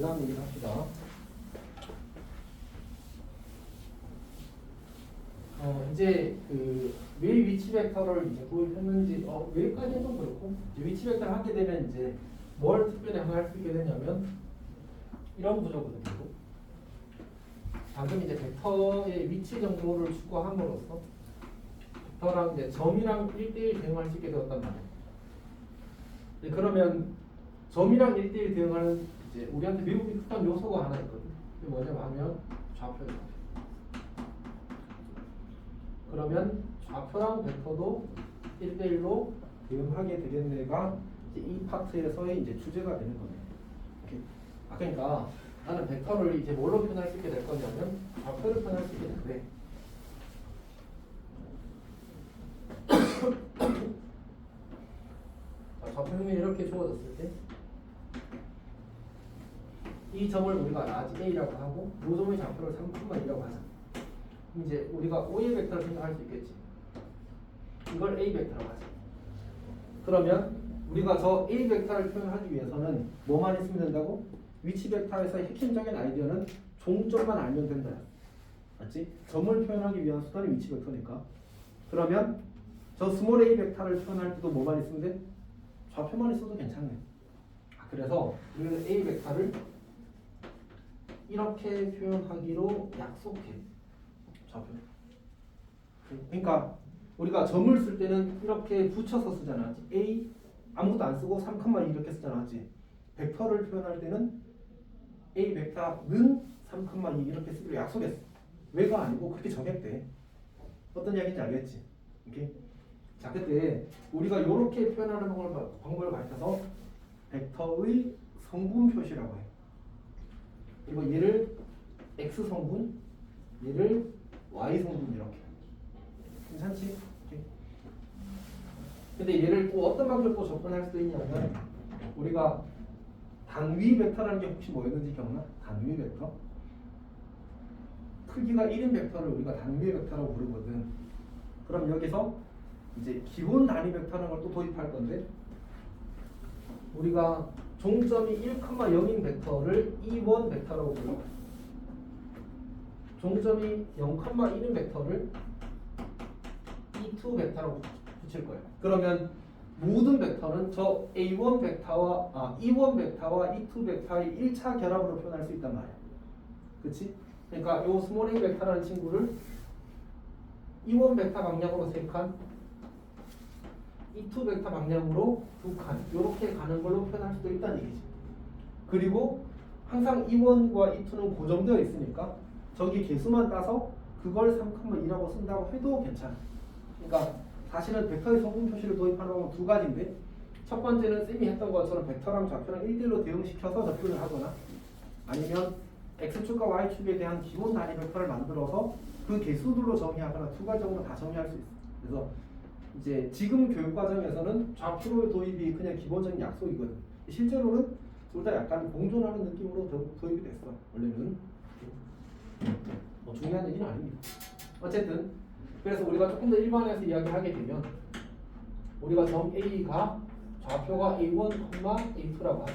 다음 얘기를 합시다. 이제 그 왜 위치 벡터를 이제 도입했는지 여기까지는 좀 그렇고 이제 위치 벡터를 하게 되면 이제 뭘 특별히 하나 할 수 있게 되냐면 이런 구조거든요. 방금 이제 벡터의 위치 정보를 추구함으로써 벡터랑 이제 점이랑 1대1 대응할 수 있게 되었단 말이에요. 그러면 점이랑 1대1 대응하는 이제 우리한테 매우 익숙한 요소가 하나 있거든요. 그게 뭐냐면 하면 좌표예요. 그러면 좌표랑 벡터도 1대1로 대응하게 되겠네가 이제 이 파트에서의 이제 주제가 되는 거네요. 그러니까 나는 벡터를 이제 뭘로 표현할 수 있게 될 거냐면 좌표를 표현할 수 있게 되는데 좌표면이 이렇게 주어졌을 때 이 점을 우리가 라지 A라고 하고 이 점의 좌표를 3,2라고 하자. 이제 우리가 O의 벡터를 생각할 수 있겠지. 이걸 A 벡터라고 하자. 그러면 우리가 저 A 벡터를 표현하기 위해서는 뭐만 있으면 된다고? 위치 벡터에서의 핵심적인 아이디어는 종점만 알면 된다. 맞지? 점을 표현하기 위한 수단이 위치 벡터니까. 그러면 저 스몰 A 벡터를 표현할 때도 뭐만 있으면 돼? 좌표만 있어도 괜찮네. 그래서 우리는 A 벡터를 이렇게 표현하기로 약속해. 좌표. 그러니까 우리가 점을 쓸 때는 이렇게 붙여서 쓰잖아. A 아무것도 안 쓰고 3,2 이렇게 쓰잖아. 맞지? 벡터를 표현할 때는 A 벡터는 3,2 이렇게 쓰기로 약속했어. 왜가 아니고 그렇게 정했대. 어떤 이야기인지 알겠지? 오케이? 자, 그때 우리가 이렇게 표현하는 방법을 가르쳐서 벡터의 성분 표시라고 해. 그리고 얘를 X 성분, 얘를 Y 성분 이렇게. 괜찮지? 오케이. 근데 얘를 또 어떤 방법으로 또 접근할 수도 있냐면 우리가 단위 벡터라는 게 혹시 뭐였는지 기억나? 단위 벡터? 크기가 1인 벡터를 우리가 단위 벡터라고 부르거든. 그럼 여기서 이제 기본 단위 벡터라는 걸 또 도입할 건데 우리가 종점이 1,0인 벡터를 E1 벡터라고 불러. 종점이 0,1인 벡터를 E2 벡터라고 붙일 거예요. 그러면 모든 벡터는 저 A1 벡터와 E1 벡터와 E2 벡터의 1차 결합으로 표현할 수 있단 말이야. 그렇지? 그러니까 요 스몰 A 벡터라는 친구를 E1 벡터 방향으로 3칸, E2 벡터 방향으로 2칸 이렇게 가는 걸로 표현할 수도 있다는 얘기지. 그리고 항상 E1과 E2는 고정되어 있으니까 저기 개수만 따서 그걸 3,2라고 쓴다고 해도 괜찮아. 그러니까 사실은 벡터의 성분 표시를 도입하는 방법은 두 가지인데 첫 번째는 쌤이 했던 것처럼 벡터랑 좌표랑 1대1로 대응시켜서 접근을 하거나 아니면 X축과 Y축에 대한 기본 단위 벡터를 만들어서 그 개수들로 정의하거나 두 가지 정도 다 정의할 수 있어. 그래서 이제 지금 교육과정에서는 좌표의 도입이 그냥 기본적인 약속이거든. 실제로는 둘 다 약간 공존하는 느낌으로 도입이 됐어. 원래는 뭐 중요한 얘기는 아닙니다. 어쨌든 그래서 우리가 조금 더 일반에서 이야기하게 되면 우리가 점 A가 좌표가 A1, A2라고 하자.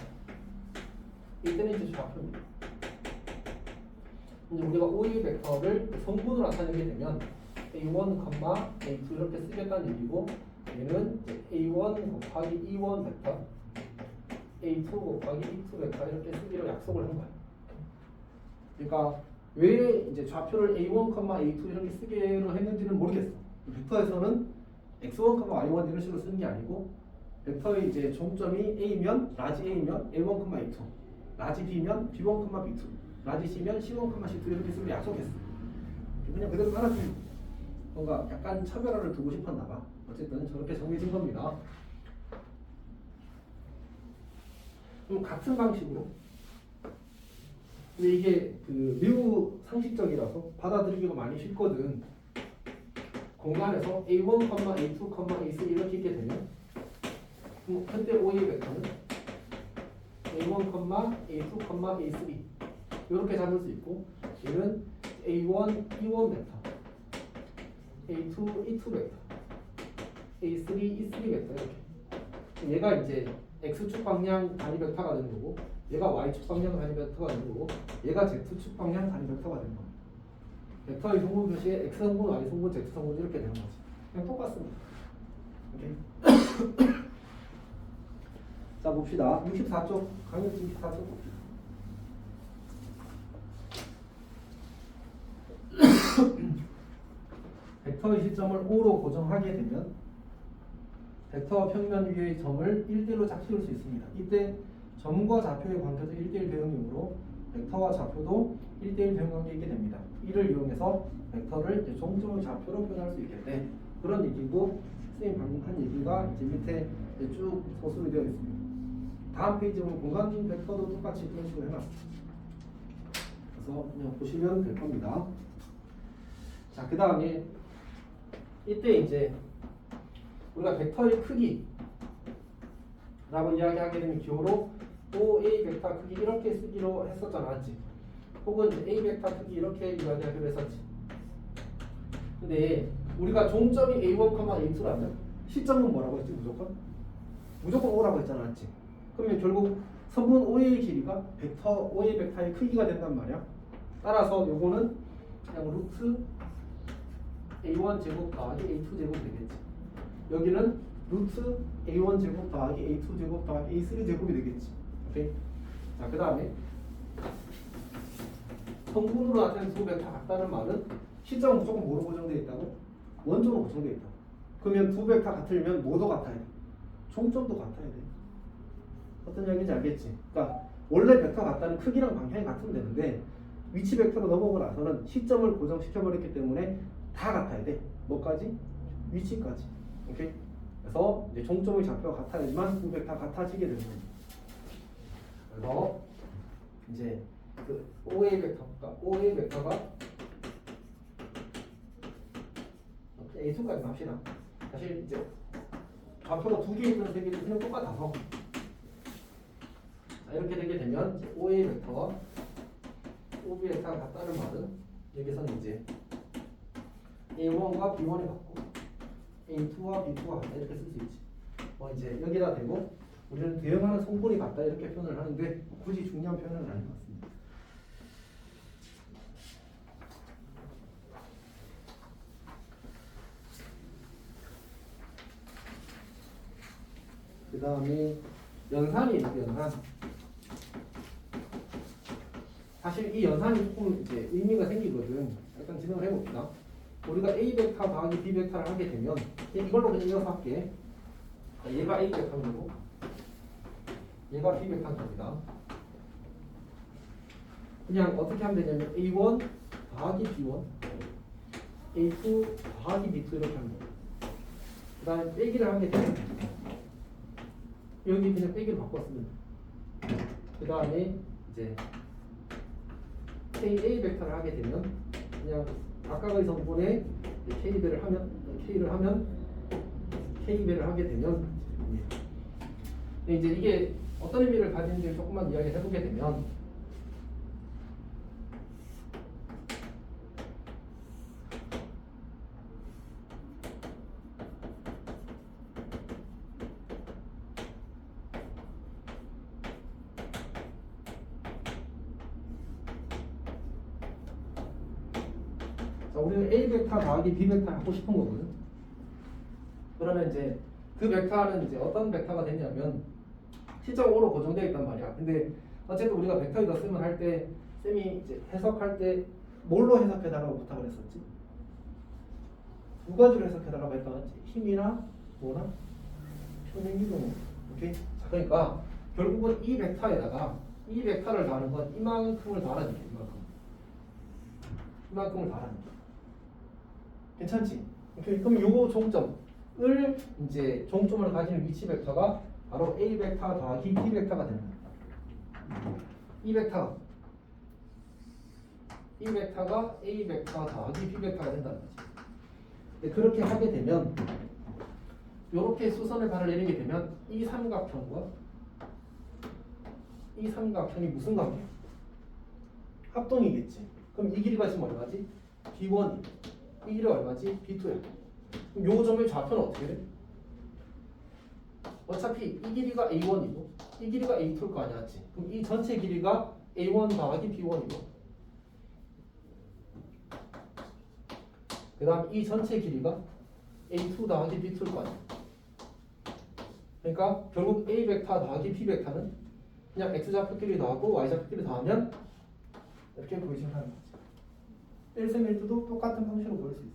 이때는 이제 좌표입니다. 이제 우리가 O의 벡터를 성분으로 나타내게 되면 A1, A2 이렇게 쓰겠다는 얘기고 얘는 A1 곱하기 E1 벡터 A2 곱하기 E2 벡터 이렇게 쓰기로 약속을 한 거야. 그러니까 왜 이제 좌표를 A1, A2 이렇게 쓰기로 했는지는 모르겠어. 벡터에서는 X1, Y1 이런 식으로 쓰는 게 아니고 벡터의 이제 종점이 A면 라지 A면 A1, A2 라지 B면 B1, B2 라지 C면 C1, C2 이렇게 쓰기로 약속했어. 그냥 그대로 따라주면 뭔가 약간 차별화를 두고 싶었나 봐. 어쨌든 저렇게 정해진 겁니다. 그럼 같은 방식으로 근데 이게 그 매우 상식적이라서 받아들이기가 많이 쉽거든. 공간에서 A1, A2, A3 이렇게 있게 되면 그때 O의 벡터는 A1, A2, A3 이렇게 잡을 수 있고 얘는 A1, E1 벡터 A2, E2 벡터 A3, E3 벡터 이렇게 얘가 이제 X축 방향 단위 벡터가 되는 거고 얘가 y축 방향 단위 벡터가 되고 얘가 z축 방향 단위 벡터가 되는 거예요. 벡터의 성분 표시에 x 성분, y 성분, z 성분 이렇게 되는 거지. 그냥 똑같습니다. 오케이. 자 봅시다. 64쪽 강의 64쪽 봅시다. 벡터의 시점을 O로 고정하게 되면 벡터 평면 위의 점을 1대1로 짝 씌울 수 있습니다. 이때 점과 좌표의 관계도 1대1 대응이므로 벡터와 좌표도 1대1 대응 관계에 있게 됩니다. 이를 이용해서 벡터를 이제 종점의 좌표로 표현할 수 있겠네. 그런 얘기고 선생님 방금 한 얘기가 이제 밑에 이제 쭉 서술이 되어 있습니다. 다음 페이지 보면 공간 벡터도 똑같이 그런 식으로 해놨어요. 그래서 그냥 보시면 될 겁니다. 자, 그 다음에 이때 이제 우리가 벡터의 크기라고 이야기하게 되면 기호로 OA 벡터 크기 이렇게 쓰기로 했었잖아, 맞지? 혹은 A 벡터 크기 이렇게 이야기하기로 했었지. 근데 우리가 종점이 A1, A2라면 시점은 뭐라고 했지? 무조건 O라고 했잖아, 맞지? 그러면 결국 선분 O의 길이가 벡터 O의 벡터의 크기가 된단 말이야. 따라서 요거는 그냥 루트 A1 제곱 더하기 A2 제곱 되겠지. 여기는 루트 A1 제곱 더하기 A2 제곱 더하기 A3 제곱이 되겠지. 오케이. 자, 그 다음에 성분으로 나타낸 두 벡터 같다는 말은 시점은 무조건 뭐로 고정되어 있다고? 원점으로 고정되어 있다고. 그러면 두 벡터 같으면 뭐도 같아야 돼? 종점도 같아야 돼. 어떤 이야기인지 알겠지? 그러니까 원래 벡터 같다는 크기랑 방향이 같으면 되는데 위치 벡터로 넘어오고 나서는 시점을 고정시켜버렸기 때문에 다 같아야 돼. 뭐까지? 위치까지. 오케이? 그래서 이제 종점의 좌표가 같아야지만 두 벡터 같아지게 되는 거예요. 그래서 이제 그 OA 벡터가 A2까지 합시다. 사실 이제 좌표가 두 개 있는 세 개도 그냥 똑같아서 자, 이렇게 되게 되면 이제 OA 벡터와 OB 벡터가 같다는 말은 여기서는 이제 A1과 B1이 같고 A2와 B2가 같다 이렇게 쓸 수 있지. 뭐 이제 여기다 대고 우리는 대응하는 성분이 같다 이렇게 표현을 하는데 굳이 중요한 표현은 아닌 것 같습니다. 그 다음에 연산이 있고 연산. 사실 이 연산이 조금 이제 의미가 생기거든. 일단 진행을 해봅시다. 우리가 A 벡터 더하기 B 벡터를 하게 되면 이걸로 그냥 이어서 할게. 얘가 A 벡터고 얘가 B 벡터입니다. 그냥 어떻게 하면 되냐면 A1 더하기 B1 A2 더하기 B2 이렇게 하면 돼요. 그 다음에 빼기를 하게 되면 여기 그냥 빼기를 바꿨으면 그 다음에 이제 KA 벡터를 하게 되면 그냥 각각의 성분에 K배를 하면 K배를 하게 되면 이제 이게 어떤 의미를 가지는지 조금만 이야기를 해보게 되면 자, 우리는 A 벡터 더하기 B 벡터 하고 싶은 거거든. 그러면 이제 그 벡터는 이제 어떤 벡터가 되냐면 시점 O로 고정되어 있단 말이야. 근데 어쨌든 우리가 벡터에다 쓰면 할 때 쌤이 이제 해석할 때 뭘로 해석해달라고 부탁을 했었지? 두 가지로 해석해달라고 했던 힘이나 뭐나 평행이동. 오케이? 자, 그러니까 결국은 이 벡터에다가 이 벡터를 다는 건 이만큼을 다라는 게 이만큼을 다라는 게. 괜찮지? 오케이. 그럼 요 종점을 이제 종점을 가지는 위치 벡터가 바로 A 벡터 더하기 B 벡터가 됩니다. 이 벡터가 A 벡터 더하기 B 벡터가 된다는 거지. 근데 그렇게 하게 되면 이렇게 수선의 발을 내리게 되면 이 삼각형과 이 삼각형이 무슨 관계야? 합동이겠지. 그럼 이 길이가 지금 얼마지? B1. 이 길이가 얼마지? B2야. 그럼 요 점의 좌표는 어떻게 돼? 어차피 이 길이가 A1이고 이 길이가 A2일 거 아니었지. 그럼 이 전체 길이가 A1 더하기 B1이고, 그 다음 이 전체 길이가 A2 더하기 B2일 거 아니야. 그러니까 결국 A 벡터 더하기 B 벡터는 그냥 X좌표끼리 더하고 Y좌표끼리 더하면 이렇게 보이신다는 거지. 1셈 1두도 똑같은 방식으로 보일 수 있어.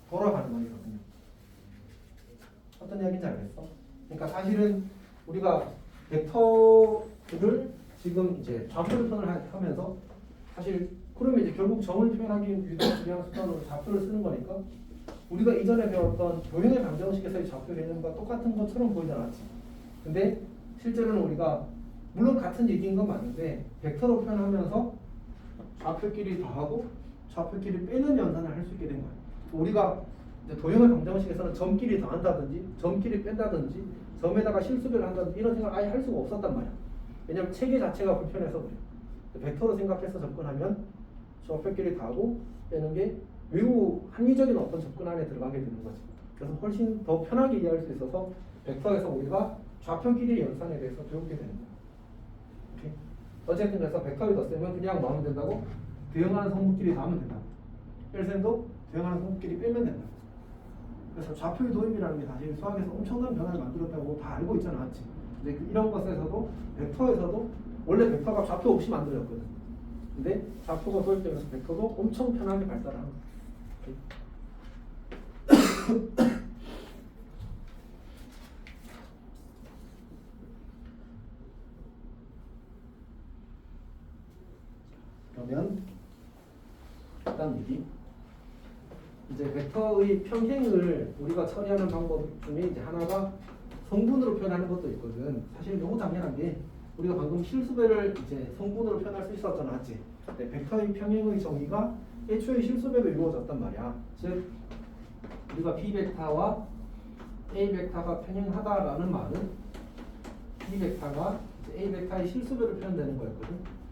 돌아가는 말이거든요. 어떤 이야기인지 알겠어? 그러니까 사실은 우리가 벡터를 지금 이제 좌표를 표현하면서 사실 그러면 이제 결국 점을 표현하기 위한 수단으로 좌표를 쓰는 거니까 우리가 이전에 배웠던 도형의 방정식에서의 좌표 개념과 똑같은 것처럼 보이지 않았지. 근데 실제로는 우리가 물론 같은 얘기인 건 맞는데 벡터로 표현하면서 좌표끼리 더하고 좌표끼리 빼는 연산을 할 수 있게 된 거야. 우리가 이제 도형의 방정식에서는 점끼리 더한다든지 점끼리 뺀다든지 점에다가 실수배를 한다든지 이런 생각을 아예 할 수가 없었단 말이야. 왜냐면 체계 자체가 불편해서 그래. 벡터로 생각해서 접근하면 좌표끼리 더하고 빼는 게 매우 합리적인 어떤 접근 안에 들어가게 되는 거지. 그래서 훨씬 더 편하게 이해할 수 있어서 벡터에서 우리가 좌표끼리 연산에 대해서 배우게 되는 거야. 오케이? 어쨌든 그래서 벡터를 덧쓰면 그냥 넣으면 된다고? 대응하는 성분끼리 더하면 된다. 뺄셈도 대응하는 성분끼리 빼면 된다. 그래서 좌표의 도입이라는 게 사실 수학에서 엄청난 변화를 만들었다고 다 알고 있잖아, 맞지? 근데 이런 것에서도 벡터에서도 원래 벡터가 좌표 없이 만들어졌거든. 근데 좌표가 도입되면서 벡터도 엄청 편하게 발달하는 거야. 그러면 일단 얘기. 이제 벡터의 평행을 우리가 처리하는 방법 중에 이제 하나가 성분으로 표현하는 것도 있거든. 사실 너무 당연한 게 우리가 방금 실수배를 이제 성분으로 표현할 수 있었잖아, 맞지? 네, 벡터의 평행의 정의가 애초에 실수배로 이루어졌단 말이야. 즉 우리가 B 벡터와 A 벡터가 평행하다라는 말은 B 벡터가 A 벡터의 실수배로 표현되는 거였거든.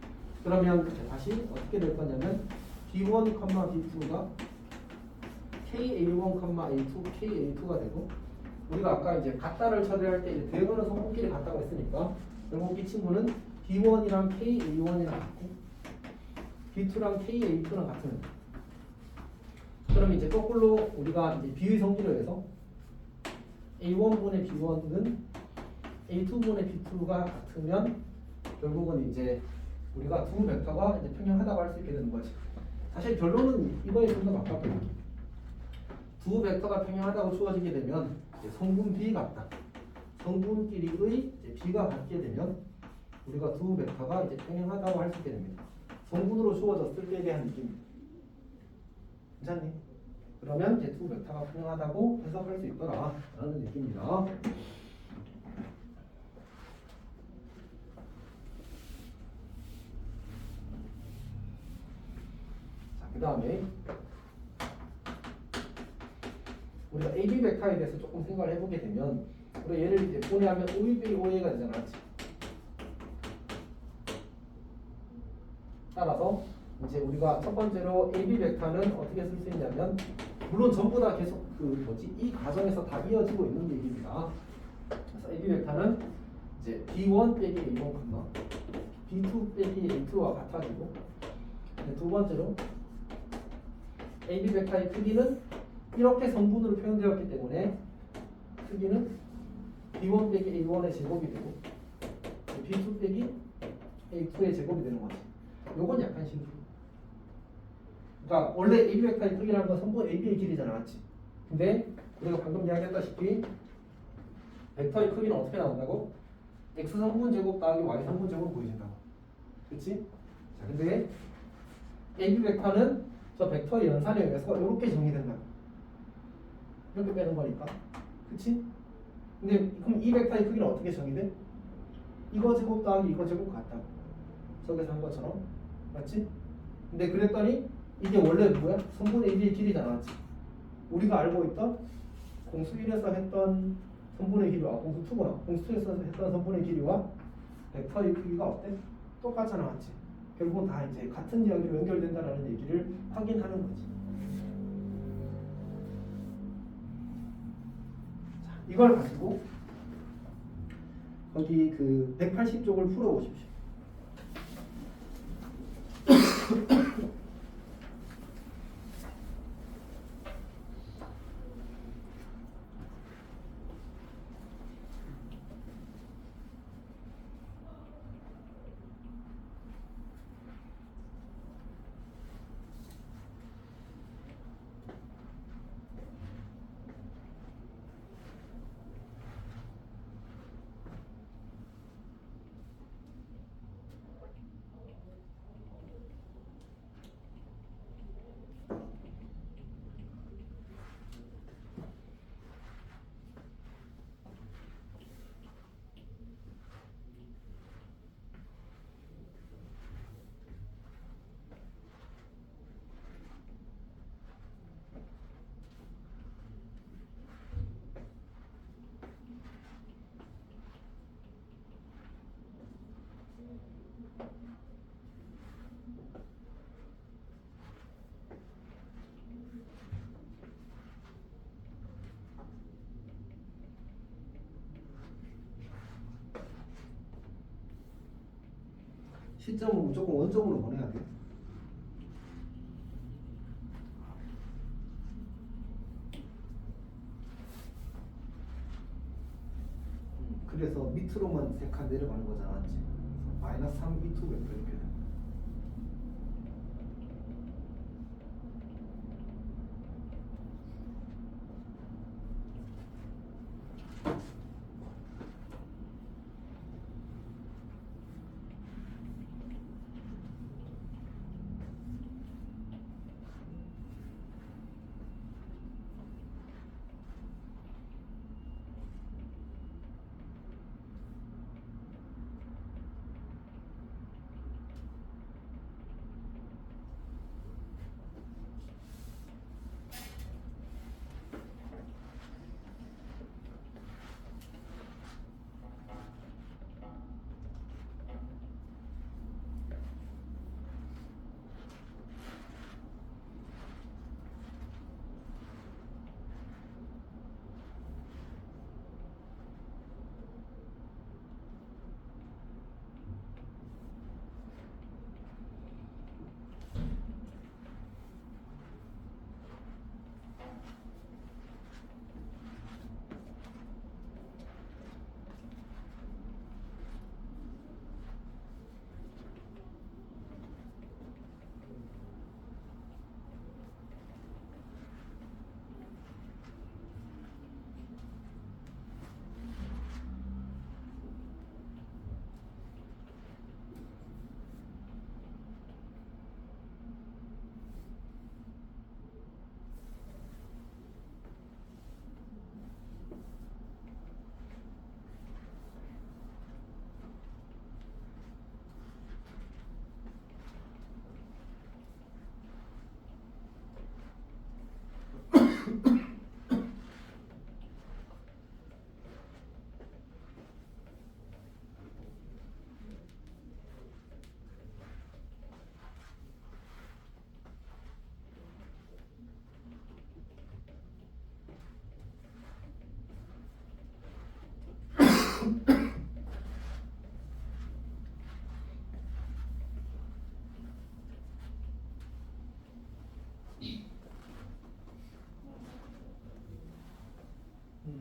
그러면 다시 어떻게 될 거냐면 B1, B2가 KA1, A2, KA2가 되고 우리가 아까 이제 같다를 처리할 때 대응하는 성분끼리 같다고 했으니까 결국 이 친구는 B1이랑 KA1이랑 같고 B2랑 KA2랑 같은. 그럼 이제 거꾸로 우리가 이제 비의 성질을 해서 A1분의 B1은 A2분의 B2가 같으면 결국은 이제 우리가 두 벡터가 이제 평행하다고 할 수 있게 되는 거지. 사실 결론은 이거에 좀 더 가깝거든요. 두 벡터가 평행하다고 주어지게 되면 이제 성분 B 같다. 성분끼리의 이제 B가 같게 되면 우리가 두 벡터가 이제 평행하다고 할 수 있게 됩니다. 성분으로 주어졌을 때에 대한 느낌입니다. 괜찮니? 그러면 이제 두 벡터가 평행하다고 해석할 수 있더라라는 얘기입니다. 그 다음에 우리가 AB 벡터에 대해서 조금 생각을 해보게 되면 우리가 얘를 이제 분해하면 OB, OA가 되잖아. 따라서 이제 우리가 첫 번째로 AB 벡터는 어떻게 쓸 수 있냐면 물론 전부 다 계속 이 과정에서 다 이어지고 있는 얘기입니다. 그래서 AB 벡터는 이제 B1 빼기 A1, B2 빼기 A2와 같아지고 두 번째로 AB 벡터의 크기는 이렇게 성분으로 표현되었기 때문에 크기는 B1 빼기 A1의 제곱이 되고 B2 빼기 A2의 제곱이 되는 거지. 요건 약간 신기. 그러니까 원래 AB 벡터의 크기라는 건 성분 AB의 길이잖아, 맞지? 근데 우리가 방금 이야기했다시피 벡터의 크기는 어떻게 나온다고? X 성분 제곱 더하기 Y 성분 제곱 보여진다고. 그치? 자, 근데 AB 벡터는 저 벡터의 연산에 의해서 이렇게 정의된다. 이렇게 빼는 거니까. 그치? 근데 그럼 이 벡터의 크기는 어떻게 정의돼? 이거 제곱 더하기 이거 제곱 같다고. 저기서 한 것처럼. 맞지? 근데 그랬더니 이게 원래 뭐야? 성분 AB의 길이잖아. 맞지? 우리가 알고 있던 공수 1에서 했던 성분의 길이와 공수 2구나. 공수 2에서 했던 성분의 길이와 벡터의 크기가 어때? 똑같잖아. 맞지? 결국은 다 이제 같은 이야기로 연결된다라는 얘기를 확인하는 거지. 자, 이걸 가지고 거기 그 180쪽을 풀어보십시오. 시점은 무조건 원점으로 보내야 돼. 그래서 밑으로만 3칸 내려가는 거잖아, 맞지? 마이너스 3, 2, 2 벡터 이렇게 돼.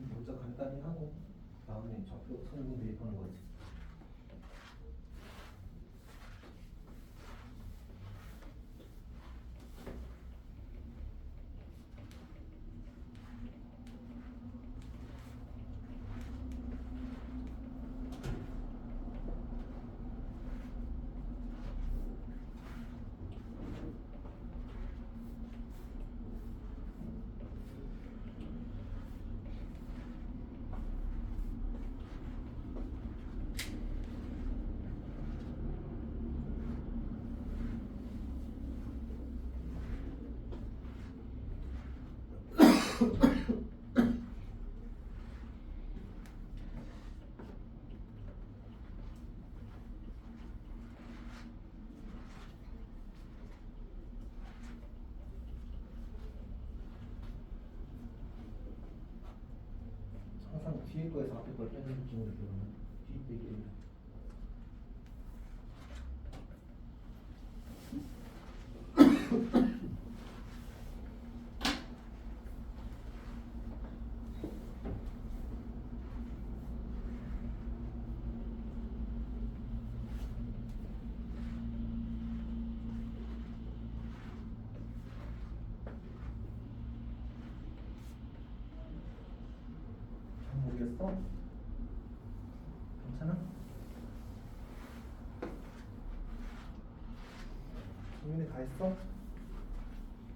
먼저 간단히 하고 다음에 좌표 선분 대입하는 거지. 항상 뒤에 거에서 앞에 걸 빼는 느낌으로 들어오는 이게 잘 모르겠어? 괜찮아? 정민이 다 했어?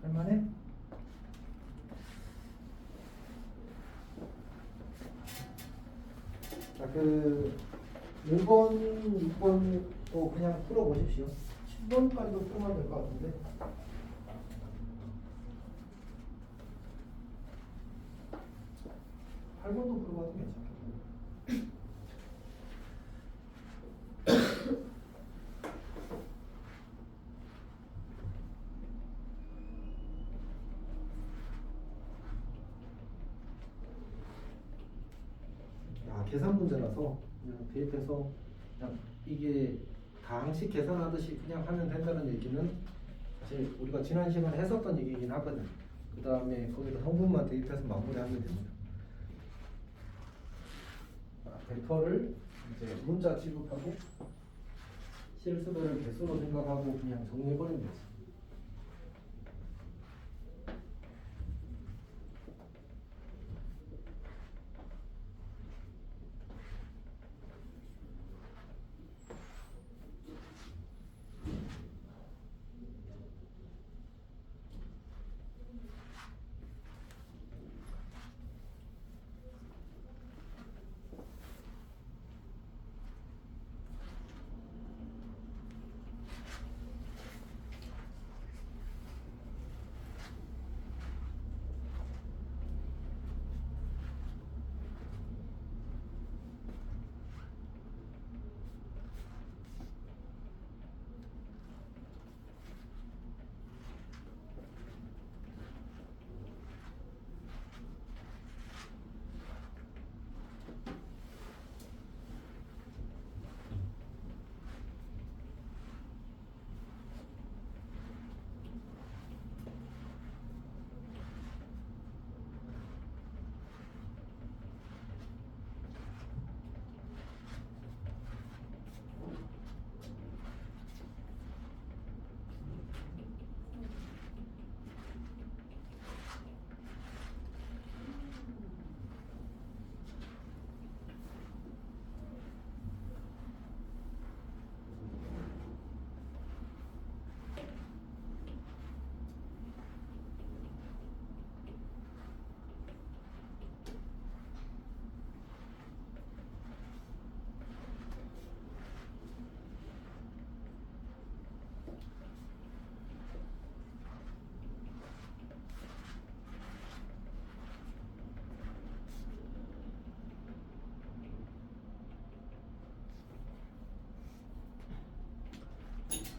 할만해? 자, 1번, 6번 또 그냥 풀어보십시오. 10번까지도 풀면 될 것 같은데. 8번도 풀어봐도 괜찮겠네. 계산 문제라서 그냥 대입해서 그냥 이게 다항식 계산하듯이 그냥 하면 된다는 얘기는 사실 우리가 지난 시간에 했었던 얘기이긴 하거든. 그 다음에 거기다 성분만 대입해서 마무리하면 됩니다. 벡터를 이제 문자 취급하고 실수배를 개수로 생각하고 그냥 정리해버리면 되지.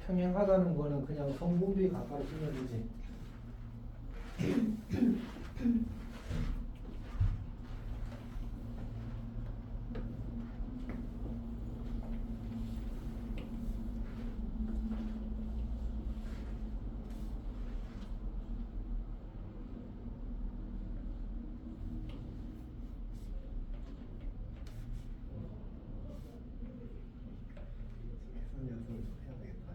평행하다는 거는 그냥 성분비 가까이 쓰면 되지. 계산 연습을 좀 해야 되겠다.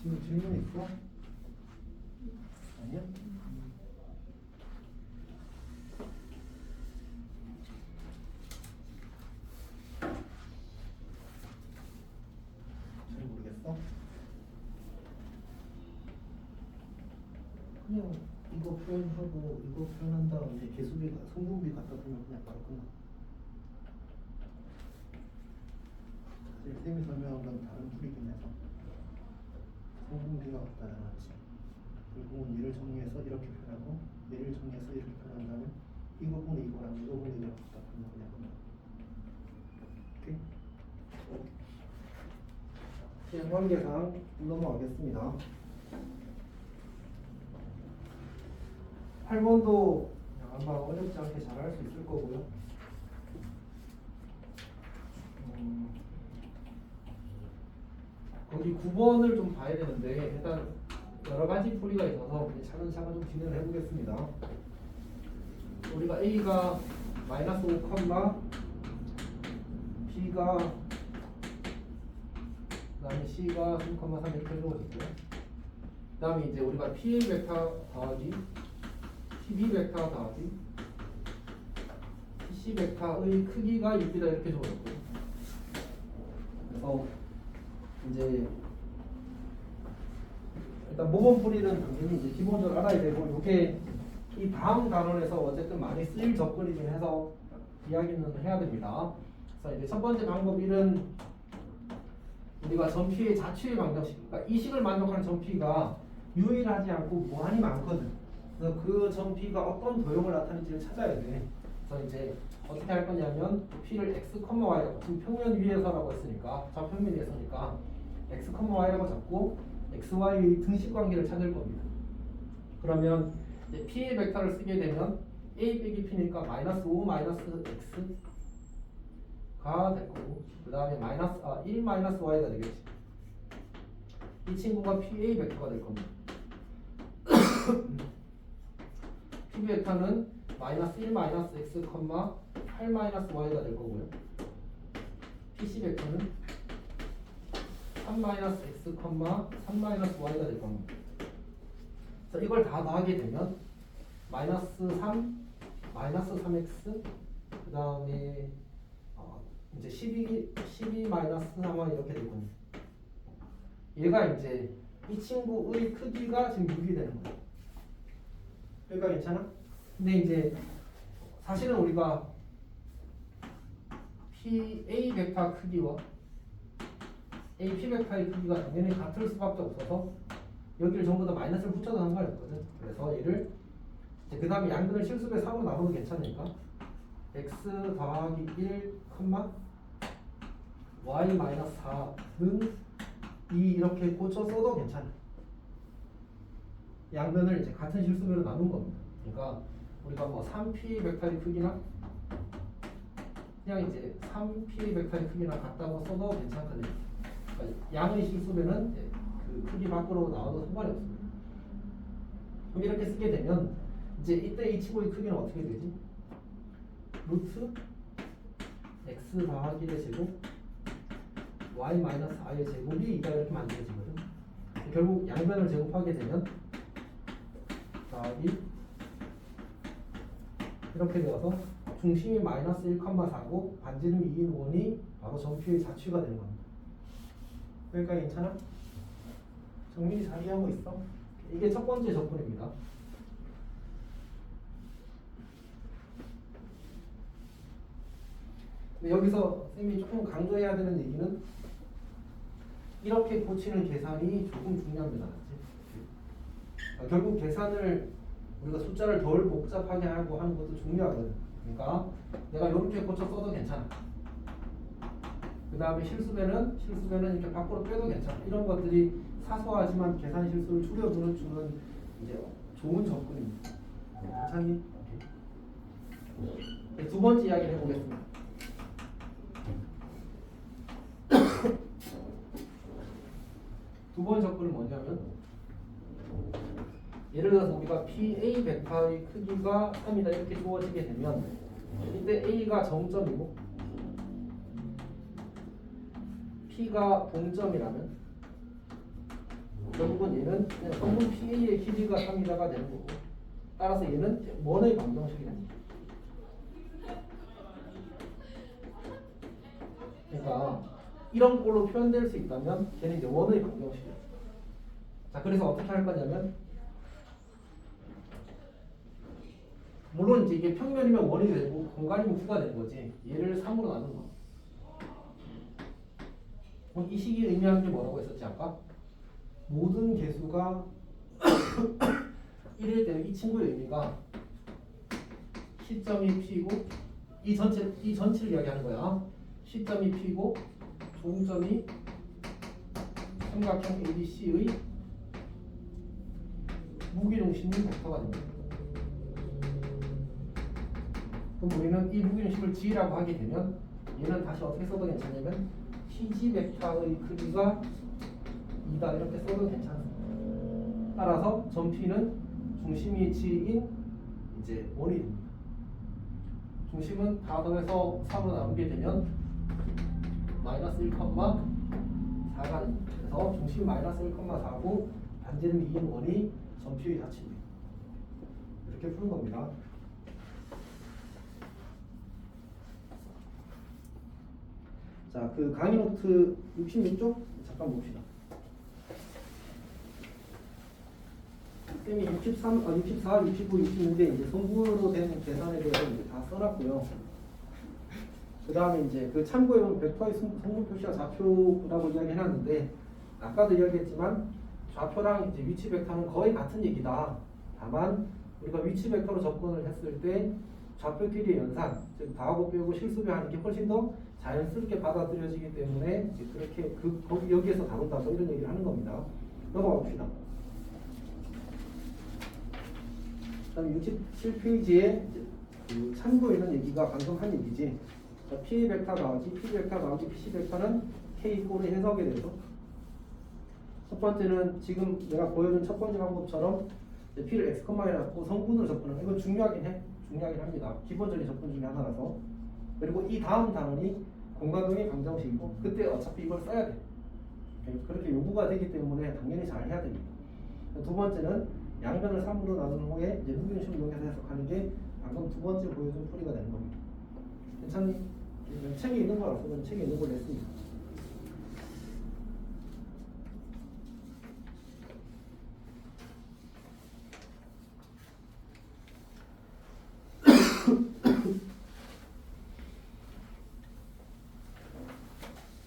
지금 질문 있어? 아니야? 잘 모르겠어? 그냥 이거 표현하고 이거 표현한 다음에 개수비가 성분비 갖다 두면 그냥 바로 끝나. 사실 쌤이 설명한 건 다른 풀이긴 해서 성분비가 갖다 놨지. 결국은 얘를 정리해서 이렇게 표현하고 얘를 정리해서 이렇게 표현한 다음에 이거 분의 이거랑 이거 분의 이거랑 갖다 두면 그냥 끝나. 오케이? 시행 관계상 넘어가겠습니다. 8번도 아마 어렵지 않게 잘 할 수 있을 거고요. 거기 9번을 좀 봐야 되는데 일단 여러 가지 풀이가 있어서 차근차근 좀 진행을 해보겠습니다. 우리가 A가 마이너스 5, B가 그다음에 C가 3,3 이렇게 해주어졌고요. 그다음에 이제 우리가 PA 벡터 더하기 PB 벡터 더하기 PC 벡터의 크기가 6이다 이렇게 적어졌고요. 그래서 이제 일단 모범 풀이는 당연히 이제 기본적으로 알아야 되고 이게 이 다음 단원에서 어쨌든 많이 쓰일 접근이긴 해서 이야기는 해야 됩니다. 그래서 이제 첫 번째 방법 1은 우리가 전피의 자취의 방정식, 그러니까 이 식을 만족하는 전피가 유일하지 않고 무한히 많거든. 그래서 그 전피가 어떤 도형을 나타내는지를 찾아야 돼. 그래서 이제 어떻게 할 거냐면 P를 x, y라고 지금 평면 위에서라고 했으니까 좌평면 위에서니까 x, y라고 잡고 x, y의 등식 관계를 찾을 겁니다. 그러면 이제 P의 벡터를 쓰게 되면 a 빼기 P니까 마이너스 5 마이너스 x가 될 거고 그 다음에 마이너스 1 마이너스 y가 되겠지. 이 친구가 PA 벡터가 될 겁니다. P 벡터는 마이너스 1 마이너스 x, 8 마이너스 y가 될 거고요. PC 벡터는 3 마이너스 x, 3 마이너스 y가 될 겁니다. 그래서 이걸 다 더하게 되면 마이너스 3, 마이너스 3x, 그 다음에 이제 12 마이너스 3y 이렇게 될 겁니다. 얘가 이제 이 친구의 크기가 지금 6이 되는 거예요. 여기가 괜찮아? 근데 이제 사실은 우리가 PA 벡터 크기와 AP 벡터의 크기가 당연히 같을 수밖에 없어서 여기를 전부 다 마이너스를 붙여도 상관이 없거든. 그래서 얘를 그 다음에 양변을 실수배 3으로 나눠도 괜찮으니까 x 더하기 1, y 마이너스 4는 2 이렇게 고쳐 써도 괜찮아. 양변을 이제 같은 실수배로 나눈 겁니다. 그러니까 우리가 뭐 3p 벡터의 크기나 그냥 이제 3p 벡터의 크기나 같다고 써도 괜찮거든요. 그러니까 양의 실수배는 그 크기 밖으로 나와도 상관이 없습니다. 그럼 이렇게 쓰게 되면 이제 이때 이 친구의 크기는 어떻게 되지? 루트 x 더하기 1의 제곱 y 마이너스 i의 제곱이 2가 이렇게 만들어지거든. 결국 양변을 제곱하게 되면 더하기 이렇게 되어서 중심이 마이너스 1,4고 반지름이 2인 원이 바로 전피의 자취가 되는 겁니다. 그러니까 괜찮아? 정민이 잘 이해하고 있어? 이게 첫 번째 접근입니다. 근데 여기서 쌤이 조금 강조해야 되는 얘기는 이렇게 고치는 계산이 조금 중요합니다. 결국 계산을 우리가 숫자를 덜 복잡하게 하고 하는 것도 중요하거든. 그러니까 내가 이렇게 고쳐 써도 괜찮아. 그 다음에 실수배는 이렇게 밖으로 빼도 괜찮아. 이런 것들이 사소하지만 계산 실수를 줄여주는 이제 좋은 접근입니다. 괜찮니? 오케이. 두 번째 이야기를 해보겠습니다. 두 번째 접근은 뭐냐면 예를 들어서 우리가 PA 벡터의 크기가 3이다 이렇게 주어지게 되면 이때 A가 정점이고 P가 동점이라면 결국은 얘는 그냥 성분 PA의 길이가 3이다가 되는 거고 따라서 얘는 원의 방정식이 됩니다. 그러니까 이런 꼴로 표현될 수 있다면 걔는 이제 원의 방정식이에요. 자, 그래서 어떻게 할 거냐면 물론 이제 이게 평면이면 원이 되고 공간이면 구가 되는 거지. 얘를 3으로 나눈 거. 그럼 이 식이 의미하는 게 뭐라고 했었지 아까? 모든 개수가 1일 때는 이 친구의 의미가 시점이 P고 이 전체를 이야기하는 거야. 시점이 P고 종점이 삼각형 ABC의 무기중심이 벡터가 됩니다. 그럼 우리는 이 무기중심을 G라고 하게 되면 얘는 다시 어떻게 써도 괜찮냐면 TG 벡터의 크기가 2다 이렇게 써도 괜찮습니다. 따라서 점 P는 중심이 G인 이제 원이 됩니다. 중심은 다 더해서 3으로 나누게 되면 마이너스 1,4가 됩니다. 그래서 중심 마이너스 1,4고 반지름 2인 원이 점 P의 자체입니다. 이렇게 푸는 겁니다. 자, 그 강의 노트 66쪽 잠깐 봅시다. 쌤이 64, 65, 66에 이제 성분으로 된 계산에 대해서 이제 다 써놨고요. 그 다음에 이제 그 참고해본 벡터의 성분 표시와 좌표라고 이야기해놨는데 아까도 이야기했지만 좌표랑 이제 위치 벡터는 거의 같은 얘기다. 다만 우리가 위치 벡터로 접근을 했을 때 좌표끼리의 연산, 즉 더하고 빼고 실수배하는 게 훨씬 더 자연스럽게 받아들여지기 때문에 이제 그렇게 여기에서 다룬다 뭐 이런 얘기를 하는 겁니다. 넘어가 봅시다. 그다음 67페이지에 그 참고에 있는 얘기가 방금 한 얘기지. P 벡터 나오지, P 벡터 나오지, PC 벡터는 K 꼴의 해석에 대해서 첫 번째는 지금 내가 보여준 첫 번째 방법처럼 P를 X에 놨고 성분으로 접근하는 이건 중요하긴 합니다. 기본적인 접근 중에 하나라서. 그리고 이 다음 단원이 공간동의 방정식이고 그때 어차피 이걸 써야 돼. 그렇게 요구가 되기 때문에 당연히 잘 해야 됩니다. 두 번째는 양변을 3으로 나눈 후에 이제 무기중심을 이용해서 해석하는 게 방금 두 번째 보여준 풀이가 되는 겁니다. 괜찮니? 책에 있는 거라서 저는 책에 있는 걸 냈습니다.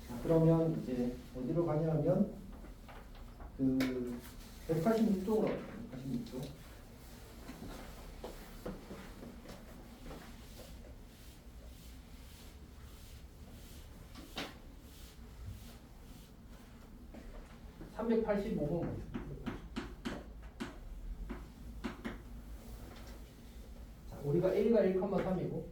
자, 그러면 이제 어디로 가냐면 그 186쪽으로 186쪽. 번 385번 자, 우리가 A가 1,3이고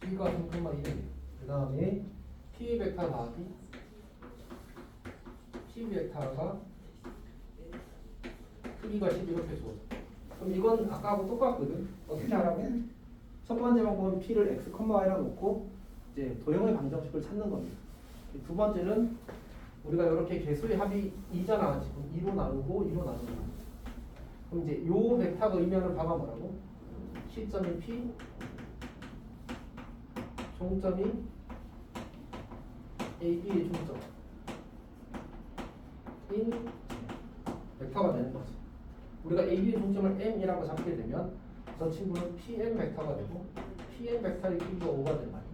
B가 3,2입니다. 그 다음에 P 벡터 더하기 P 벡터가 크기가 10 이렇게 줘. 그럼 이건 아까하고 똑같거든. 어떻게 하라면 첫 번째 방법은 P를 X, Y라 놓고 이제 도형의 방정식을 찾는 겁니다. 두 번째는 우리가 이렇게 개수의 합이 2잖아. 지금 2로 나누고 2로 나누고. 그럼 이제 요 벡터가 의미하는 바가 뭐라고? 시점이 P, 종점이 A, B의 중점 인 벡터가 되는 거지. 우리가 A, B의 중점을 M이라고 잡게 되면 저 친구는 PM 벡터가 되고 PM 벡터의 크기가 5가 되는 말이야.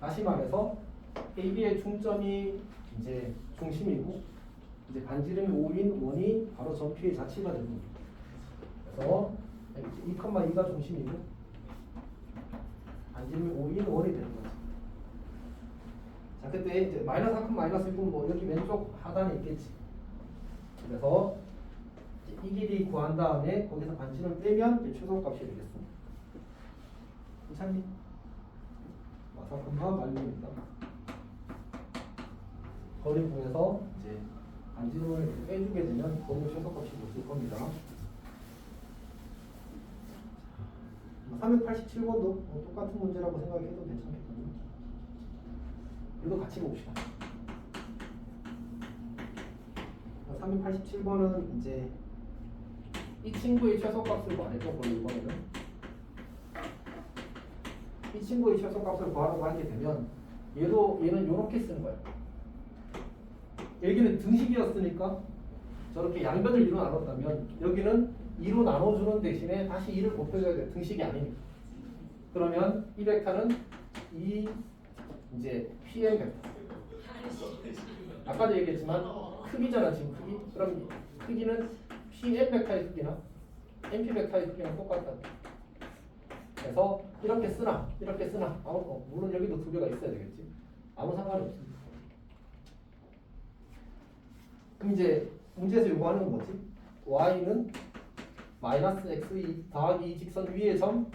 다시 말해서 A, B의 중점이 이제 중심이고 이제 반지름이 5인 원이 바로 점 P의 자체가 되는 겁니다. 그래서 2,2가 중심이고 반지름이 5인 원이 되는 거죠. 자, 그때 이제 마이너스 4, 마이너스 1은 뭐 여기 왼쪽 하단에 있겠지. 그래서 이 길이 구한 다음에 거기서 반지름 빼면 이제 최소값이 되겠습니다. 괜찮니? 4, 말립니다. 거리 중에서 이제 반지름을 빼주게 되면 거기 최소값이 있을 겁니다. 387번도 똑같은 문제라고 생각해도 괜찮겠군요. 이거 같이 봅시다. 387번은 이제 이 친구의 최소값을 구하죠. 이번에는 이 친구의 최소값을 구하라고 하게 되면 얘는 이렇게 쓰는 거예요. 여기는 등식이었으니까 저렇게 양변을 이로 나눴다면 여기는 2로 나눠주는 대신에 다시 2를 곱해줘야 돼. 등식이 아니니까. 그러면 이 벡터는 이 이제 P의 벡터. 아까도 얘기했지만 크기잖아 지금 크기. 그럼 크기는 Pn 벡터의 크기나 NP 벡터의 크기랑 똑같다. 그래서 이렇게 쓰나 물론 여기도 두 개가 있어야 되겠지. 아무 상관이 없습니다. 그럼 이제 문제에서 요구하는 건 뭐지? y는 마이너스 x 더하기 이 직선 위의 점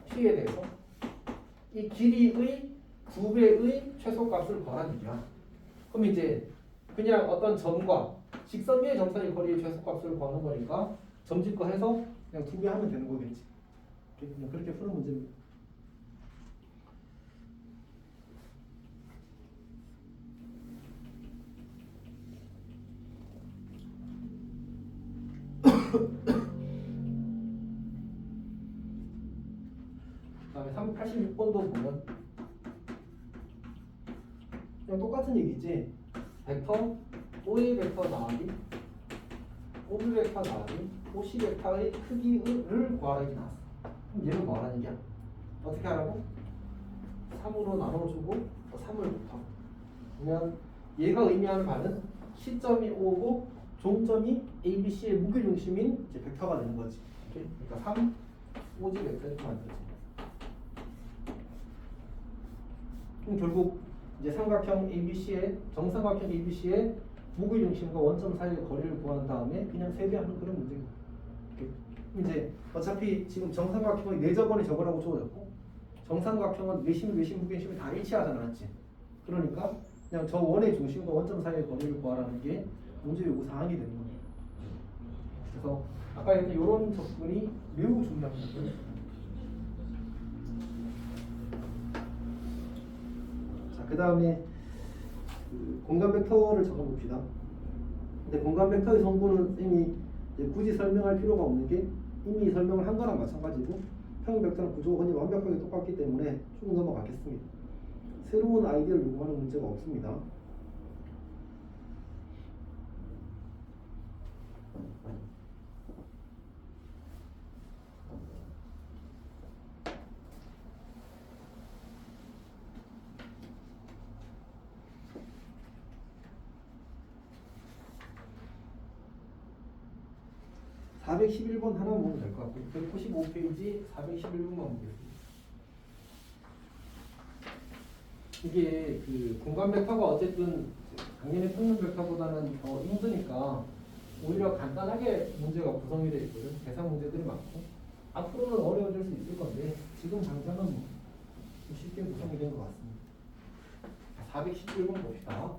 p에 대해서 이 길이의 2배의 최소값을 구하라는 얘기야. 그럼 이제 그냥 어떤 점과 직선 위의 점 사이 거리의 최소값을 구하는 거니까 점집거해서 그냥 2배 하면 되는 거겠지. 그냥 그렇게 푸는 문제입니다. 그다음에 386번도 보면 그냥 똑같은 얘기지. 벡터 O의 벡터 나누기 OB 벡터 나누기 OC 벡터의 크기를 구하라 이게 나왔어. 그럼 얘를 구하라는 얘기야. 어떻게 하라고? 3으로 나눠주고 3을 곱하고. 그러면 얘가 의미하는 바는 시점이 O고 종점이 A, B, C의 무게중심인 이제 벡터가 되는 거지. 그러니까 3, OG 벡터 이렇게 만들어지. 그럼 결국 이제 삼각형 ABC의 정삼각형 ABC의 무게중심과 원점 사이의 거리를 구한 다음에 그냥 세배하는 그런 문제입니다. 이제 어차피 지금 정삼각형의 내저번에 저거라고 주어졌고 정삼각형은 외심 무게중심이 다 일치하잖아, 맞지? 그러니까 그냥 저 원의 중심과 원점 사이의 거리를 구하라는 게 문제 요구 사항이 되는 겁니다. 그래서 아까 했던 이런 접근이 매우 중요합니다. 그 다음에 공간 벡터를 적어봅시다. 근데 공간 벡터의 성분은 이미 굳이 설명할 필요가 없는 게 이미 설명을 한 거랑 마찬가지고 평행 벡터는 구조 흔히 완벽하게 똑같기 때문에 쭉 넘어가겠습니다. 새로운 아이디어를 요구하는 문제가 없습니다. (411번) 하나 보면 될 것 같고요. 195페이지 411번만 보겠습니다. 이게 그 공간 벡터가 어쨌든 당연히 평면 벡터보다는 더 힘드니까 오히려 간단하게 문제가 구성이 되어 있거든. 계산 문제들이 많고 앞으로는 어려워질 수 있을 건데 지금 당장은 뭐 쉽게 구성이 된 것 같습니다. 411번 봅시다.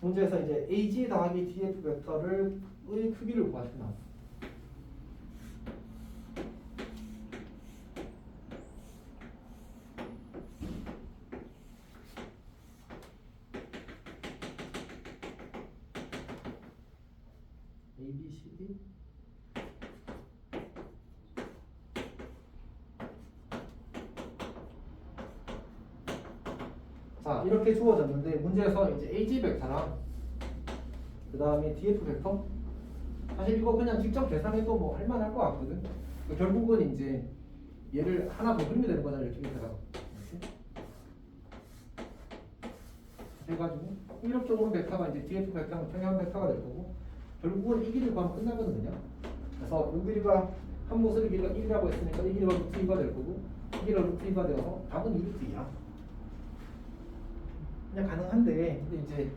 문제에서 이제 AG 더하기 DF 벡터를 의 크기를 구하시면 나왔습니다. A, B, C, D 자 이렇게 주어졌는데 문제에서 이제 AG 벡터랑 그 다음에 DF 벡터 사실 이거 그냥 직접 계산해도 뭐 할만할 것 같거든. 결국은 이제 얘를 하나 더 그리면 되는 거잖아. 이렇게 해가지고 이력적으로 벡터가 이제 DF 벡터랑 평행 벡터가 될 거고 결국은 이 길이를 구하면 끝나거든요. 그래서 이 길이가 한 모습의 길이가 1이라고 했으니까 이 길이가 루트 2가 될 거고 이 길이가 루트 2가 되어서 답은 2루트 2야. 그냥 가능한데 근데 이제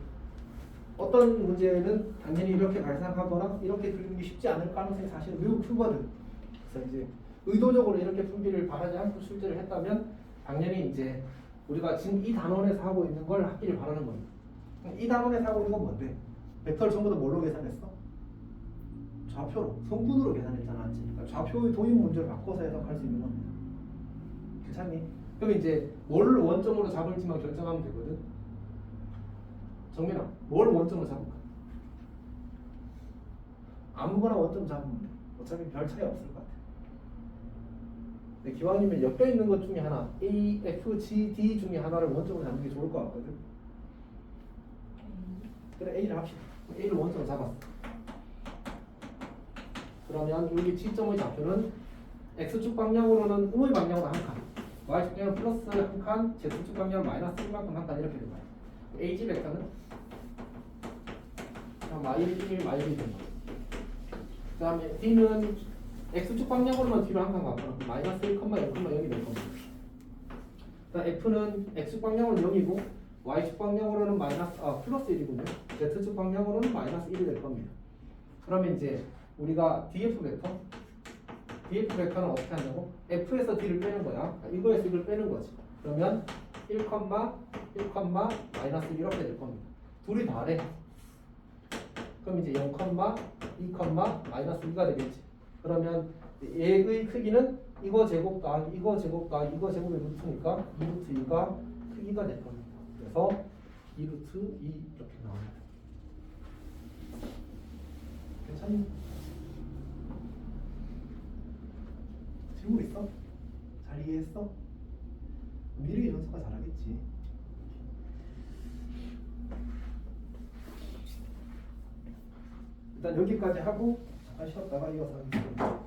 어떤 문제는 당연히 이렇게 발상하거나 이렇게 그리는 게 쉽지 않을 가능성이 사실은 매우 크거든. 그래서 이제 의도적으로 이렇게 풀기를 바라지 않고 출제를 했다면 당연히 이제 우리가 지금 이 단원에서 하고 있는 걸 하기를 바라는 겁니다. 이 단원에서 하고 있는 건 뭔데? 벡터를 전부 다 뭘로 계산했어? 좌표로, 성분으로 계산했잖아. 그러니까 좌표의 도입 문제를 바꿔서 해석할 수 있는 겁니다. 괜찮니? 그럼 이제 뭘 원점으로 잡을지만 결정하면 되거든. 정민아, 뭘 원점으로 잡을까? 아무거나 원점 잡으면 돼. 어차피 별 차이 없을 것 같아. 근데 기왕이면 엮여 있는 것 중에 하나, A, F, G, D 중에 하나를 원점으로 잡는 게 좋을 것 같거든. 그래, A를 합시다. A를 원점으로 잡았어. 그러면 여기 G점의 좌표는 X축 방향으로는 음의 방향으로 한 칸, Y축 방향 플러스 한 칸, Z축 방향 마이너스 1만큼 한 칸 이렇게 돼요. AG 벡터는 마일 1, 마일 2 됩니다. 그 다음에 D는 X축 방향으로만 뒤로 한 칸 가거나 마이너스 1, 0,0이 될 겁니다. 그다음 F는 X축 방향으로는 0이고 Y축 방향으로는 플러스 1이군요. Z축 방향으로는 마이너스 1이 될 겁니다. 그러면 이제 우리가 DF 벡터는 어떻게 하냐고? F에서 D를 빼는 거야. 이거에서 이걸 빼는 거지. 그러면 1, 1, 마이너스 1 이렇게 될 겁니다. 둘이 다래. 그럼 이제 0, 2, 마이너스 2가 되겠지. 그러면 얘의 크기는 이거 제곱 더하기 이거 제곱 더하기 이거 제곱의 루트니까 2루트 2가 크기가 될 겁니다. 그래서 2루트 2 이렇게 나옵니다. 괜찮니? 질문 있어? 잘 이해했어? 미래의 연수가 잘하겠지. 일단 여기까지 하고 잠깐 쉬었다가 이어서 하겠습니다.